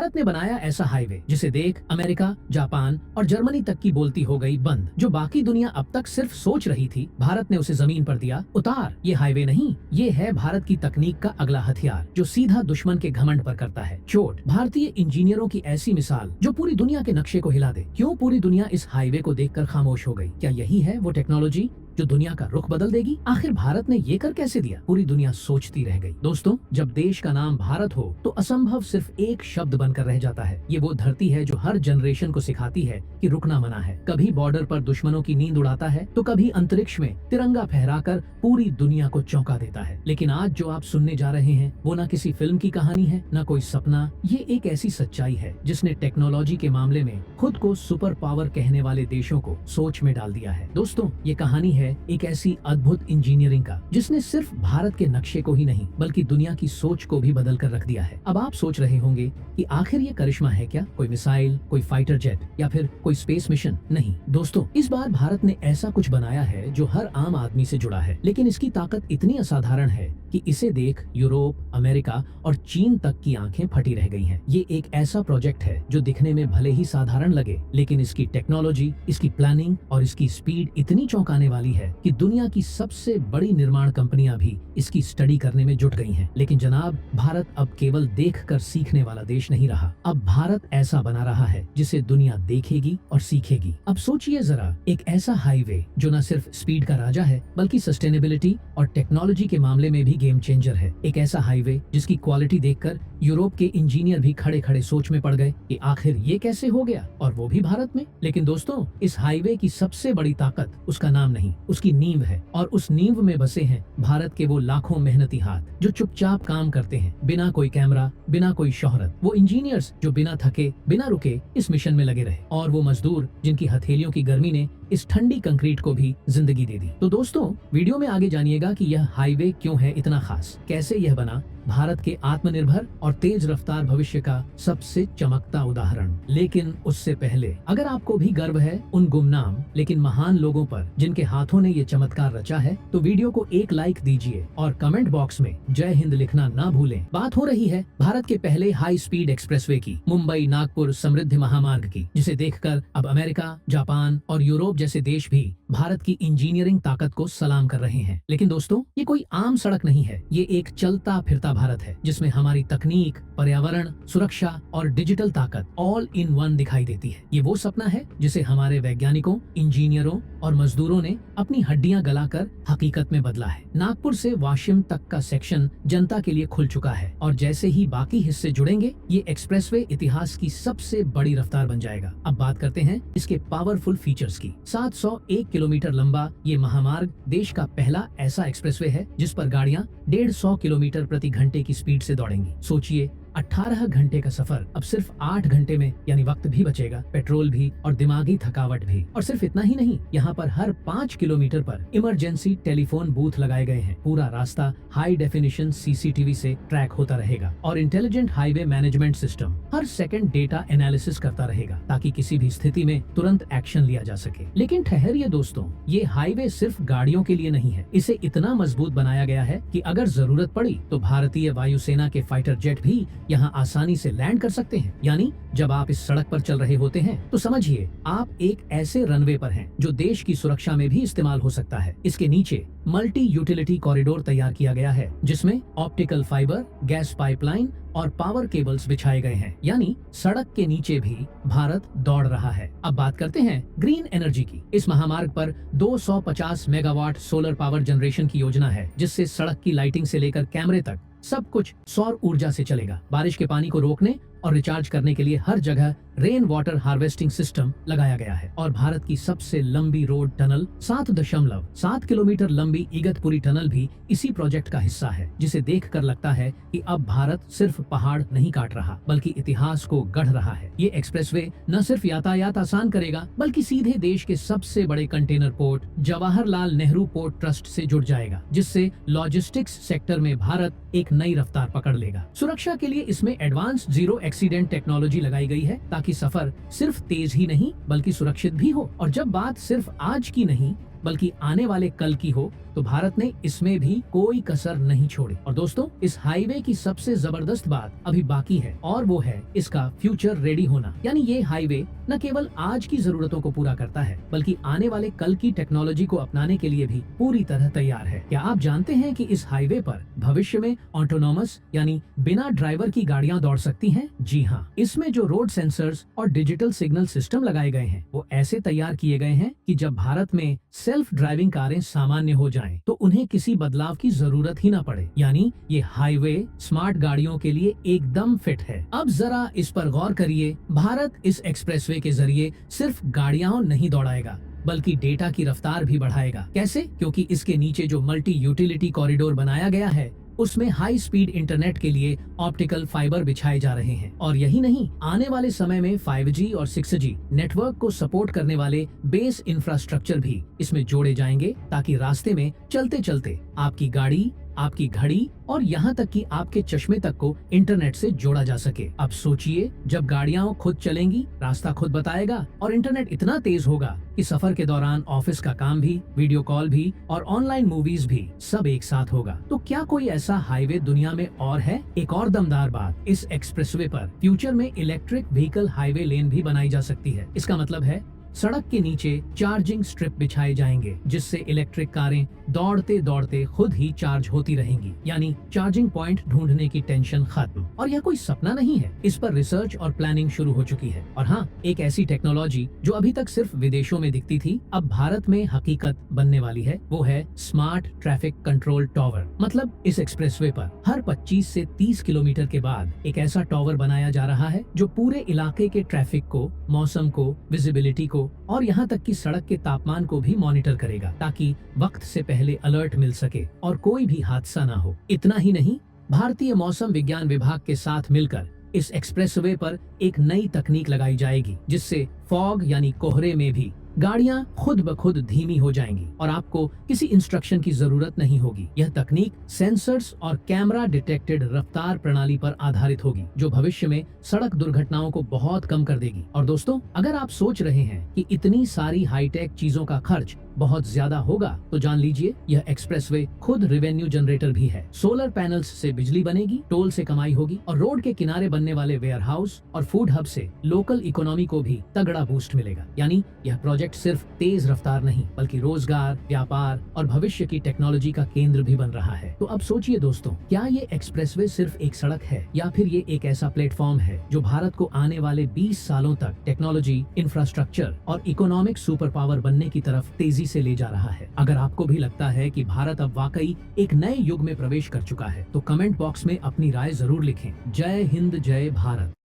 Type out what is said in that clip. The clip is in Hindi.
भारत ने बनाया ऐसा हाईवे जिसे देख अमेरिका, जापान और जर्मनी तक की बोलती हो गई बंद। जो बाकी दुनिया अब तक सिर्फ सोच रही थी, भारत ने उसे जमीन पर दिया उतार। ये हाईवे नहीं, ये है भारत की तकनीक का अगला हथियार जो सीधा दुश्मन के घमंड पर करता है चोट। भारतीय इंजीनियरों की ऐसी मिसाल जो पूरी दुनिया के नक्शे को हिला दे। क्यों पूरी दुनिया इस हाईवे को देखकर खामोश हो गई? क्या यही है वो टेक्नोलॉजी जो दुनिया का रुख बदल देगी? आखिर भारत ने ये कर कैसे दिया? पूरी दुनिया सोचती रह गई। दोस्तों, जब देश का नाम भारत हो तो असंभव सिर्फ एक शब्द बनकर रह जाता है। ये वो धरती है जो हर जनरेशन को सिखाती है कि रुकना मना है। कभी बॉर्डर पर दुश्मनों की नींद उड़ाता है तो कभी अंतरिक्ष में तिरंगा फहराकर पूरी दुनिया को चौंका देता है। लेकिन आज जो आप सुनने जा रहे हैं वो ना किसी फिल्म की कहानी है, ना कोई सपना। ये एक ऐसी सच्चाई है जिसने टेक्नोलॉजी के मामले में खुद को सुपर पावर कहने वाले देशों को सोच में डाल दिया है। दोस्तों, ये कहानी है एक ऐसी अद्भुत इंजीनियरिंग का जिसने सिर्फ भारत के नक्शे को ही नहीं बल्कि दुनिया की सोच को भी बदल कर रख दिया है। अब आप सोच रहे होंगे कि आखिर ये करिश्मा है क्या? कोई मिसाइल, कोई फाइटर जेट या फिर कोई स्पेस मिशन? नहीं दोस्तों, इस बार भारत ने ऐसा कुछ बनाया है जो हर आम आदमी से जुड़ा है, लेकिन इसकी ताकत इतनी असाधारण है कि इसे देख यूरोप, अमेरिका और चीन तक की आंखें फटी रह गई हैं। ये एक ऐसा प्रोजेक्ट है जो दिखने में भले ही साधारण लगे, लेकिन इसकी टेक्नोलॉजी, इसकी प्लानिंग और इसकी स्पीड इतनी चौंकाने वाली है कि दुनिया की सबसे बड़ी निर्माण कंपनियां भी इसकी स्टडी करने में जुट गई हैं। लेकिन जनाब, भारत अब केवल देखकर सीखने वाला देश नहीं रहा। अब भारत ऐसा बना रहा है जिसे दुनिया देखेगी और सीखेगी। अब सोचिए जरा, एक ऐसा हाईवे जो न सिर्फ स्पीड का राजा है बल्कि सस्टेनेबिलिटी और टेक्नोलॉजी के मामले में भी गेम चेंजर है। एक ऐसा हाईवे जिसकी क्वालिटी देखकर यूरोप के इंजीनियर भी खड़े खड़े सोच में पड़ गए कि आखिर ये कैसे हो गया, और वो भी भारत में। लेकिन दोस्तों, इस हाईवे की सबसे बड़ी ताकत उसका नाम नहीं, उसकी नींव है। और उस नींव में बसे हैं भारत के वो लाखों मेहनती हाथ जो चुपचाप काम करते हैं, बिना कोई कैमरा, बिना कोई शोहरत। वो इंजीनियर्स जो बिना थके, बिना रुके इस मिशन में लगे रहे, और वो मजदूर जिनकी हथेलियों की गर्मी ने इस ठंडी कंक्रीट को भी जिंदगी दे दी। तो दोस्तों, वीडियो में आगे जानिएगा कि यह हाईवे क्यों है इतना खास, कैसे यह बना भारत के आत्मनिर्भर और तेज रफ्तार भविष्य का सबसे चमकता उदाहरण। लेकिन उससे पहले, अगर आपको भी गर्व है उन गुमनाम लेकिन महान लोगों पर जिनके हाथों ने ये चमत्कार रचा है, तो वीडियो को एक लाइक दीजिए और कमेंट बॉक्स में जय हिंद लिखना ना भूलें। बात हो रही है भारत के पहले हाई स्पीड एक्सप्रेसवे की, मुंबई नागपुर समृद्धि महामार्ग की, जिसे देखकर अब अमेरिका, जापान और यूरोप जैसे देश भी भारत की इंजीनियरिंग ताकत को सलाम कर रहे हैं। लेकिन दोस्तों, ये कोई आम सड़क नहीं है, ये एक चलता फिरता भारत है जिसमें हमारी तकनीक, पर्यावरण, सुरक्षा और डिजिटल ताकत ऑल इन वन दिखाई देती है। ये वो सपना है जिसे हमारे वैज्ञानिकों, इंजीनियरों और मजदूरों ने अपनी हड्डियां गलाकर हकीकत में बदला है। नागपुर से वाशिम तक का सेक्शन जनता के लिए खुल चुका है, और जैसे ही बाकी हिस्से जुड़ेंगे, ये एक्सप्रेसवे इतिहास की सबसे बड़ी रफ्तार बन जाएगा। अब बात करते हैं इसके पावरफुल फीचर्स की। 701 किलोमीटर लंबा ये महामार्ग देश का पहला ऐसा एक्सप्रेसवे है जिस पर गाड़ियां 150 किलोमीटर प्रति घंटे की स्पीड से दौड़ेंगी। सोचिए, 18 घंटे का सफर अब सिर्फ 8 घंटे में, यानी वक्त भी बचेगा, पेट्रोल भी और दिमागी थकावट भी। और सिर्फ इतना ही नहीं, यहाँ पर हर 5 किलोमीटर पर इमरजेंसी टेलीफोन बूथ लगाए गए हैं। पूरा रास्ता हाई डेफिनेशन सीसीटीवी से ट्रैक होता रहेगा, और इंटेलिजेंट हाईवे मैनेजमेंट सिस्टम हर सेकंड डेटा एनालिसिस करता रहेगा ताकि किसी भी स्थिति में तुरंत एक्शन लिया जा सके। लेकिन ठहरिए दोस्तों, ये हाईवे सिर्फ गाड़ियों के लिए नहीं है। इसे इतना मजबूत बनाया गया है कि अगर जरूरत पड़ी तो भारतीय वायुसेना के फाइटर जेट भी यहाँ आसानी से लैंड कर सकते हैं। यानी जब आप इस सड़क पर चल रहे होते हैं तो समझिए आप एक ऐसे रनवे पर हैं जो देश की सुरक्षा में भी इस्तेमाल हो सकता है। इसके नीचे मल्टी यूटिलिटी कॉरिडोर तैयार किया गया है जिसमें ऑप्टिकल फाइबर, गैस पाइपलाइन और पावर केबल्स बिछाए गए हैं। यानी सड़क के नीचे भी भारत दौड़ रहा है। अब बात करते हैं ग्रीन एनर्जी की। इस महामार्ग पर 250 मेगावाट सोलर पावर जनरेशन की योजना है, जिससे सड़क की लाइटिंग से लेकर कैमरे तक सब कुछ सौर ऊर्जा से चलेगा। बारिश के पानी को रोकने और रिचार्ज करने के लिए हर जगह रेन वाटर हार्वेस्टिंग सिस्टम लगाया गया है। और भारत की सबसे लंबी रोड टनल 7.7 किलोमीटर लंबी इगतपुरी टनल भी इसी प्रोजेक्ट का हिस्सा है, जिसे देखकर लगता है कि अब भारत सिर्फ पहाड़ नहीं काट रहा बल्कि इतिहास को गढ़ रहा है। ये एक्सप्रेसवे न सिर्फ यातायात आसान करेगा बल्कि सीधे देश के सबसे बड़े container port Jawaharlal Nehru port trust से जुड़ जाएगा, जिससे लॉजिस्टिक्स सेक्टर में भारत एक नई रफ्तार पकड़ लेगा। सुरक्षा के लिए इसमें एडवांस जीरो एक्सीडेंट टेक्नोलॉजी लगाई गई है ताकि सफर सिर्फ तेज ही नहीं बल्कि सुरक्षित भी हो। और जब बात सिर्फ आज की नहीं बल्कि आने वाले कल की हो, तो भारत ने इसमें भी कोई कसर नहीं छोड़ी। और दोस्तों, इस हाईवे की सबसे जबरदस्त बात अभी बाकी है और वो है इसका फ्यूचर रेडी होना। यानी ये हाईवे न केवल आज की जरूरतों को पूरा करता है, बल्कि आने वाले कल की टेक्नोलॉजी को अपनाने के लिए भी पूरी तरह तैयार है। क्या आप जानते हैं कि इस हाईवे पर भविष्य में ऑटोनोमस यानी बिना ड्राइवर की गाड़ियां दौड़ सकती हैं? जी हाँ, इसमें जो रोड सेंसर्स और डिजिटल सिग्नल सिस्टम लगाए गए हैं वो ऐसे तैयार किए गए हैं कि जब भारत में सेल्फ ड्राइविंग कारें सामान्य हो जाएं, तो उन्हें किसी बदलाव की जरूरत ही ना पड़े। यानी ये हाईवे स्मार्ट गाड़ियों के लिए एकदम फिट है। अब जरा इस पर गौर करिए, भारत इस एक्सप्रेसवे के जरिए सिर्फ गाड़ियां नहीं दौड़ाएगा, बल्कि डेटा की रफ्तार भी बढ़ाएगा। कैसे? क्योंकि इसके नीचे जो मल्टी यूटिलिटी कॉरिडोर बनाया गया है उसमें हाई स्पीड इंटरनेट के लिए ऑप्टिकल फाइबर बिछाए जा रहे हैं। और यही नहीं, आने वाले समय में 5G और 6G नेटवर्क को सपोर्ट करने वाले बेस इंफ्रास्ट्रक्चर भी इसमें जोड़े जाएंगे, ताकि रास्ते में चलते चलते आपकी गाड़ी, आपकी घड़ी और यहाँ तक कि आपके चश्मे तक को इंटरनेट से जोड़ा जा सके। अब सोचिए, जब गाड़ियां खुद चलेंगी, रास्ता खुद बताएगा और इंटरनेट इतना तेज होगा कि सफर के दौरान ऑफिस का काम भी, वीडियो कॉल भी और ऑनलाइन मूवीज भी सब एक साथ होगा। तो क्या कोई ऐसा हाईवे दुनिया में और है? एक और दमदार बात, इस एक्सप्रेसवे पर फ्यूचर में इलेक्ट्रिक व्हीकल हाईवे लेन भी बनाई जा सकती है। इसका मतलब है सड़क के नीचे चार्जिंग स्ट्रिप बिछाए जाएंगे, जिससे इलेक्ट्रिक कारें दौड़ते दौड़ते खुद ही चार्ज होती रहेंगी। यानी चार्जिंग पॉइंट ढूंढने की टेंशन खत्म। और यह कोई सपना नहीं है, इस पर रिसर्च और प्लानिंग शुरू हो चुकी है। और हाँ, एक ऐसी टेक्नोलॉजी जो अभी तक सिर्फ विदेशों में दिखती थी, अब भारत में हकीकत बनने वाली है। वो है स्मार्ट ट्रैफिक कंट्रोल टावर। मतलब इस एक्सप्रेसवे पर हर 25 से 30 किलोमीटर के बाद एक ऐसा टावर बनाया जा रहा है जो पूरे इलाके के ट्रैफिक को, मौसम को, विजिबिलिटी को और यहाँ तक कि सड़क के तापमान को भी मॉनिटर करेगा, ताकि वक्त से पहले अलर्ट मिल सके और कोई भी हादसा ना हो। इतना ही नहीं, भारतीय मौसम विज्ञान विभाग के साथ मिलकर इस एक्सप्रेसवे पर एक नई तकनीक लगाई जाएगी, जिससे फॉग यानी कोहरे में भी गाड़ियां खुद ब खुद धीमी हो जाएंगी और आपको किसी इंस्ट्रक्शन की जरूरत नहीं होगी। यह तकनीक सेंसर्स और कैमरा डिटेक्टेड रफ्तार प्रणाली पर आधारित होगी, जो भविष्य में सड़क दुर्घटनाओं को बहुत कम कर देगी। और दोस्तों, अगर आप सोच रहे हैं कि इतनी सारी हाईटेक चीजों का खर्च बहुत ज्यादा होगा, तो जान लीजिए, यह एक्सप्रेसवे खुद रेवेन्यू जनरेटर भी है। सोलर पैनल्स से बिजली बनेगी, टोल से कमाई होगी और रोड के किनारे बनने वाले वेयर हाउस और फूड हब से लोकल इकोनॉमी को भी तगड़ा बूस्ट मिलेगा। यानी यह प्रोजेक्ट सिर्फ तेज रफ्तार नहीं, बल्कि रोजगार, व्यापार और भविष्य की टेक्नोलॉजी का केंद्र भी बन रहा है। तो अब सोचिए दोस्तों, क्या ये एक्सप्रेसवे सिर्फ एक सड़क है या फिर ये एक ऐसा प्लेटफॉर्म है जो भारत को आने वाले 20 सालों तक टेक्नोलॉजी, इंफ्रास्ट्रक्चर और इकोनॉमिक सुपर पावर बनने की तरफ तेजी से ले जा रहा है? अगर आपको भी लगता है कि भारत अब वाकई एक नए युग में प्रवेश कर चुका है, तो कमेंट बॉक्स में अपनी राय जरूर लिखें। जय हिंद, जय भारत।